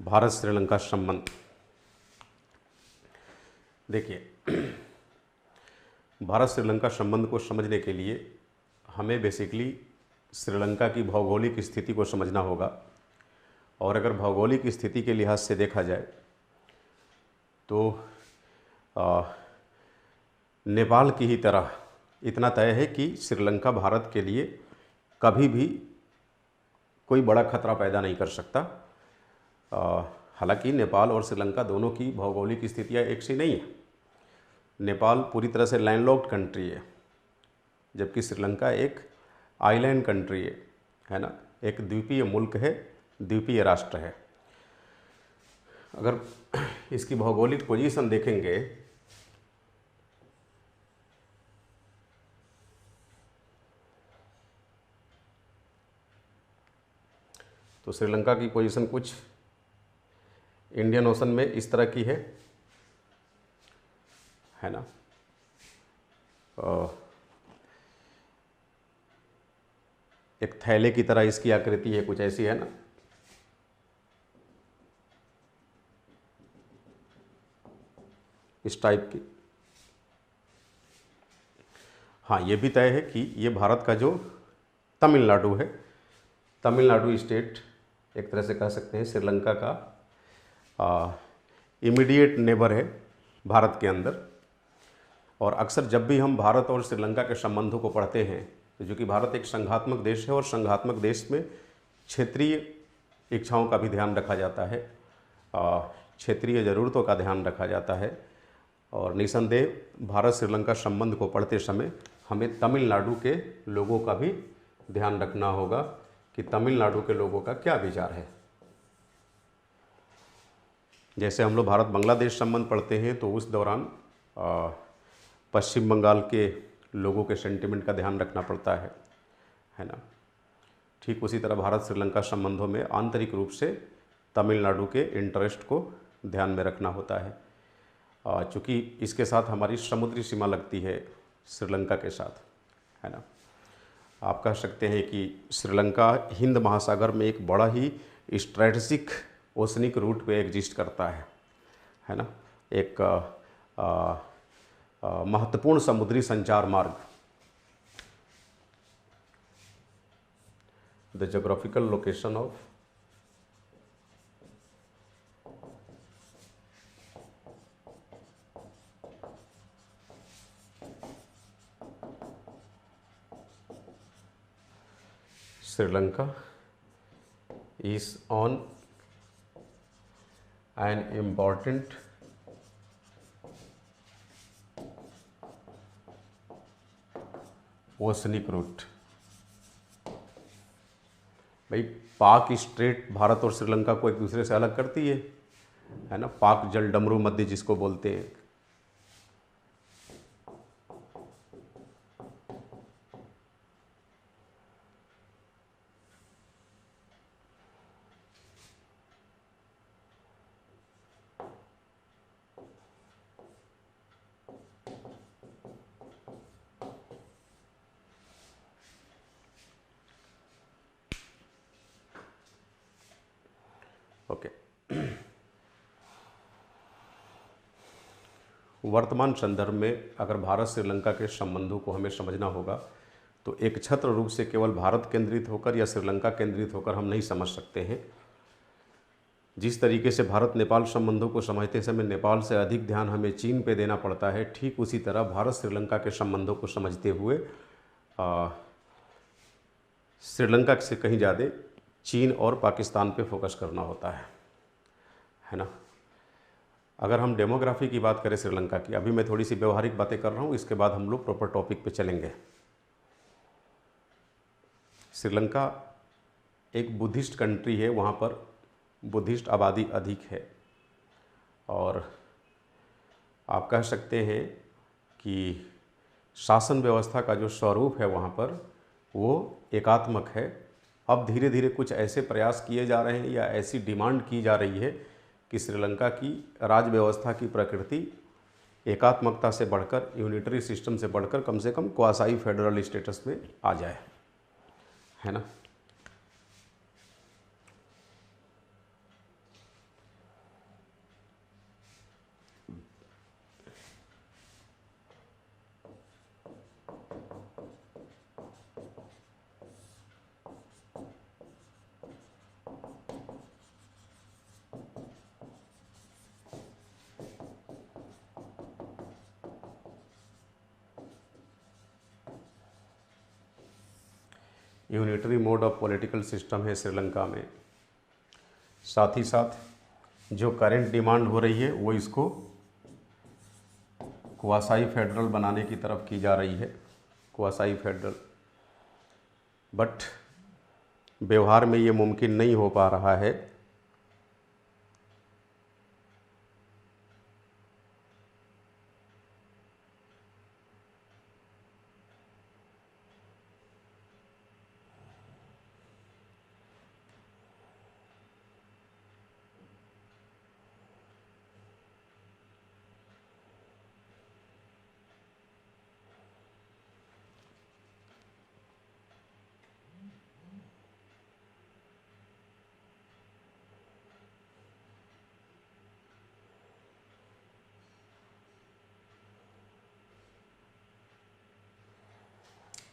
भारत श्रीलंका संबंध। देखिए, भारत श्रीलंका संबंध को समझने के लिए हमें बेसिकली श्रीलंका की भौगोलिक स्थिति को समझना होगा। और अगर भौगोलिक स्थिति के लिहाज से देखा जाए तो नेपाल की ही तरह इतना तय है कि श्रीलंका भारत के लिए कभी भी कोई बड़ा खतरा पैदा नहीं कर सकता। हालांकि नेपाल और श्रीलंका दोनों की भौगोलिक स्थितियाँ एक सी नहीं है। नेपाल पूरी तरह से लैंडलॉक्ड कंट्री है, जबकि श्रीलंका एक आइलैंड कंट्री है ना, एक द्वीपीय मुल्क है, द्वीपीय राष्ट्र है। अगर इसकी भौगोलिक पोजीशन देखेंगे तो श्रीलंका की पोजीशन कुछ इंडियन ओशन में इस तरह की है ना। एक थैले की तरह इसकी आकृति है, कुछ ऐसी है ना। इस टाइप की। हाँ, ये भी तय है कि ये भारत का जो तमिलनाडु है, तमिलनाडु स्टेट एक तरह से कह सकते हैं श्रीलंका का इमीडिएट नेबर है भारत के अंदर। और अक्सर जब भी हम भारत और श्रीलंका के संबंधों को पढ़ते हैं, तो जो कि भारत एक संघात्मक देश है और संघात्मक देश में क्षेत्रीय इच्छाओं का भी ध्यान रखा जाता है, क्षेत्रीय ज़रूरतों का ध्यान रखा जाता है। और निसंदेह भारत श्रीलंका संबंध को पढ़ते समय हमें तमिलनाडु के लोगों का भी ध्यान रखना होगा कि तमिलनाडु के लोगों का क्या विचार है। जैसे हम लोग भारत बांग्लादेश संबंध पढ़ते हैं तो उस दौरान पश्चिम बंगाल के लोगों के सेंटिमेंट का ध्यान रखना पड़ता है ना। ठीक उसी तरह भारत श्रीलंका संबंधों में आंतरिक रूप से तमिलनाडु के इंटरेस्ट को ध्यान में रखना होता है, चूँकि इसके साथ हमारी समुद्री सीमा लगती है श्रीलंका के साथ, है ना। आप कह सकते हैं कि श्रीलंका हिंद महासागर में एक बड़ा ही स्ट्रेटजिक ओशनिक रूट पे एग्जिस्ट करता है ना। एक महत्वपूर्ण समुद्री संचार मार्ग। The geographical location of Sri Lanka is on an important oceanic route. भाई, पाक स्ट्रेट भारत और श्रीलंका को एक दूसरे से अलग करती है ना। पाक जल डमरू मध्य जिसको बोलते हैं। ओके, वर्तमान संदर्भ में अगर भारत श्रीलंका के संबंधों को हमें समझना होगा तो एक छत्र रूप से केवल भारत केंद्रित होकर या श्रीलंका केंद्रित होकर हम नहीं समझ सकते हैं। जिस तरीके से भारत नेपाल संबंधों को समझते समय नेपाल से अधिक ध्यान हमें चीन पे देना पड़ता है, ठीक उसी तरह भारत श्रीलंका के संबंधों को समझते हुए श्रीलंका से कहीं ज़्यादा चीन और पाकिस्तान पे फोकस करना होता है ना। अगर हम डेमोग्राफी की बात करें श्रीलंका की, अभी मैं थोड़ी सी व्यवहारिक बातें कर रहा हूँ, इसके बाद हम लोग प्रॉपर टॉपिक पे चलेंगे। श्रीलंका एक बुद्धिस्ट कंट्री है, वहाँ पर बुद्धिस्ट आबादी अधिक है और आप कह सकते हैं कि शासन व्यवस्था का जो स्वरूप है वहाँ पर वो एकात्मक है। अब धीरे धीरे कुछ ऐसे प्रयास किए जा रहे हैं या ऐसी डिमांड की जा रही है कि श्रीलंका की राज्य व्यवस्था की प्रकृति एकात्मकता से बढ़कर, यूनिटरी सिस्टम से बढ़कर कम से कम क्वासाई फेडरल स्टेटस में आ जाए, है ना। Unitary mode of political system है श्रीलंका में। साथ ही साथ जो करंट डिमांड हो रही है वो इसको क्वासाई फेडरल बनाने की तरफ की जा रही है, क्वासाई फेडरल। बट व्यवहार में ये मुमकिन नहीं हो पा रहा है।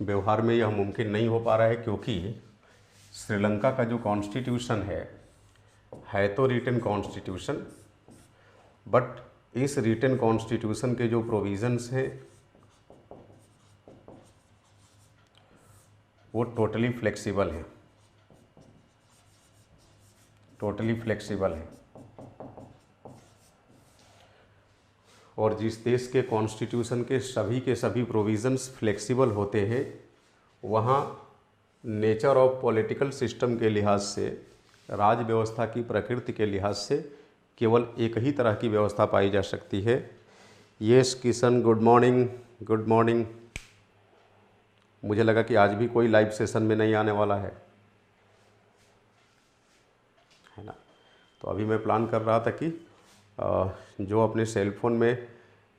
व्यवहार में यह मुमकिन नहीं हो पा रहा है क्योंकि श्रीलंका का जो कॉन्स्टिट्यूशन है तो रिटन कॉन्स्टिट्यूशन, बट इस रिटन कॉन्स्टिट्यूशन के जो प्रोविजंस हैं वो टोटली फ्लेक्सिबल है, टोटली फ्लेक्सिबल है। और जिस देश के कॉन्स्टिट्यूशन के सभी प्रोविजंस फ्लेक्सिबल होते हैं वहाँ नेचर ऑफ पॉलिटिकल सिस्टम के लिहाज से, राज व्यवस्था की प्रकृति के लिहाज से केवल एक ही तरह की व्यवस्था पाई जा सकती है। Yes Kishan, good morning, good morning. मुझे लगा कि आज भी कोई लाइव सेशन में नहीं आने वाला है ना। तो अभी मैं प्लान कर रहा था कि जो अपने सेल फ़ोन में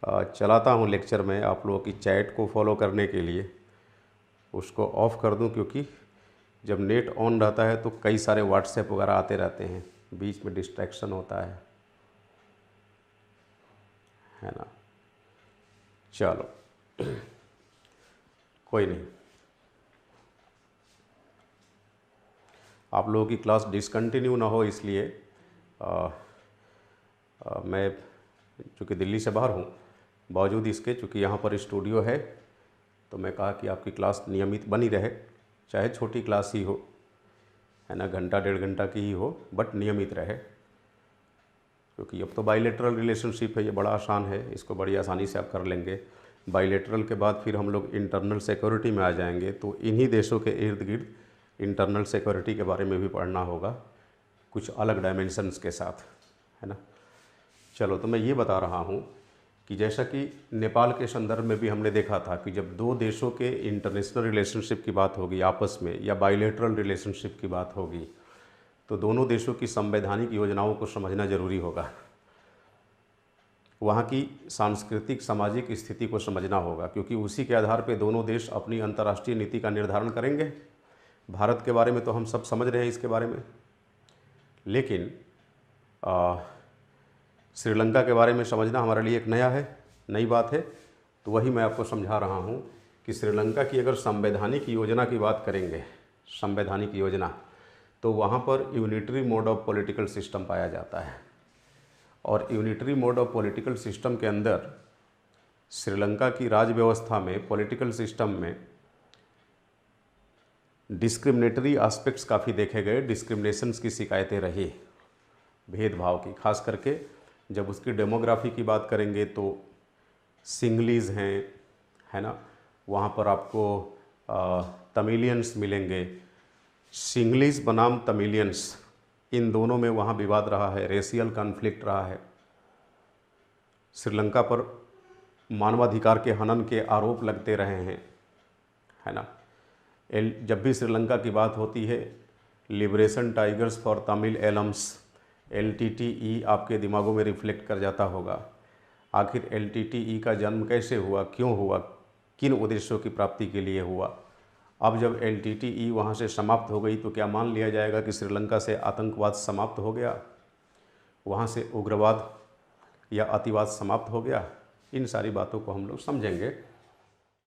चलाता हूँ लेक्चर में आप लोगों की चैट को फॉलो करने के लिए, उसको ऑफ़ कर दूं, क्योंकि जब नेट ऑन रहता है तो कई सारे व्हाट्सएप वगैरह आते रहते हैं, बीच में डिस्ट्रैक्शन होता है ना। चलो कोई नहीं, आप लोगों की क्लास डिसकंटिन्यू ना हो इसलिए मैं चूँकि दिल्ली से बाहर हूँ, बावजूद इसके चूँकि यहाँ पर स्टूडियो है तो मैं कहा कि आपकी क्लास नियमित बनी रहे, चाहे छोटी क्लास ही हो, है ना, घंटा डेढ़ घंटा की ही हो, बट नियमित रहे। क्योंकि अब तो बाइलेटरल रिलेशनशिप है, ये बड़ा आसान है, इसको बड़ी आसानी से आप कर लेंगे। बाइलेटरल के बाद फिर हम लोग इंटरनल सिक्योरिटी में आ जाएंगे, तो इन्हीं देशों के इर्द गिर्द इंटरनल सिक्योरिटी के बारे में भी पढ़ना होगा, कुछ अलग डायमेंशंस के साथ, है ना। चलो, तो मैं ये बता रहा हूँ कि जैसा कि नेपाल के संदर्भ में भी हमने देखा था कि जब दो देशों के इंटरनेशनल रिलेशनशिप की बात होगी आपस में, या बाइलेटरल रिलेशनशिप की बात होगी, तो दोनों देशों की संवैधानिक योजनाओं को समझना जरूरी होगा, वहाँ की सांस्कृतिक सामाजिक स्थिति को समझना होगा, क्योंकि उसी के आधार पर दोनों देश अपनी अंतर्राष्ट्रीय नीति का निर्धारण करेंगे। भारत के बारे में तो हम सब समझ रहे हैं इसके बारे में, लेकिन श्रीलंका के बारे में समझना हमारे लिए एक नई बात है। तो वही मैं आपको समझा रहा हूँ कि श्रीलंका की अगर संवैधानिक योजना की बात करेंगे, संवैधानिक योजना, तो वहाँ पर unitary mode of political system पाया जाता है। और unitary mode of political system के अंदर श्रीलंका की राज व्यवस्था में, पॉलिटिकल सिस्टम में डिस्क्रिमिनेटरी एस्पेक्ट्स काफ़ी देखे गए, डिस्क्रिमिनेशंस की शिकायतें रही, भेदभाव की, खास करके जब उसकी डेमोग्राफी की बात करेंगे तो सिंगलीज हैं, है ना, वहाँ पर आपको तमिलियंस मिलेंगे। सिंगलीज बनाम तमिलियंस, इन दोनों में वहाँ विवाद रहा है, रेशियल कॉन्फ्लिक्ट रहा है। श्रीलंका पर मानवाधिकार के हनन के आरोप लगते रहे हैं, है ना। जब भी श्रीलंका की बात होती है, liberation tigers for Tamil Elms, LTTE आपके दिमागों में रिफ्लेक्ट कर जाता होगा। आखिर LTTE का जन्म कैसे हुआ, क्यों हुआ, किन उद्देश्यों की प्राप्ति के लिए हुआ। अब जब LTTE वहाँ से समाप्त हो गई तो क्या मान लिया जाएगा कि श्रीलंका से आतंकवाद समाप्त हो गया, वहाँ से उग्रवाद या अतिवाद समाप्त हो गया? इन सारी बातों को हम लोग समझेंगे।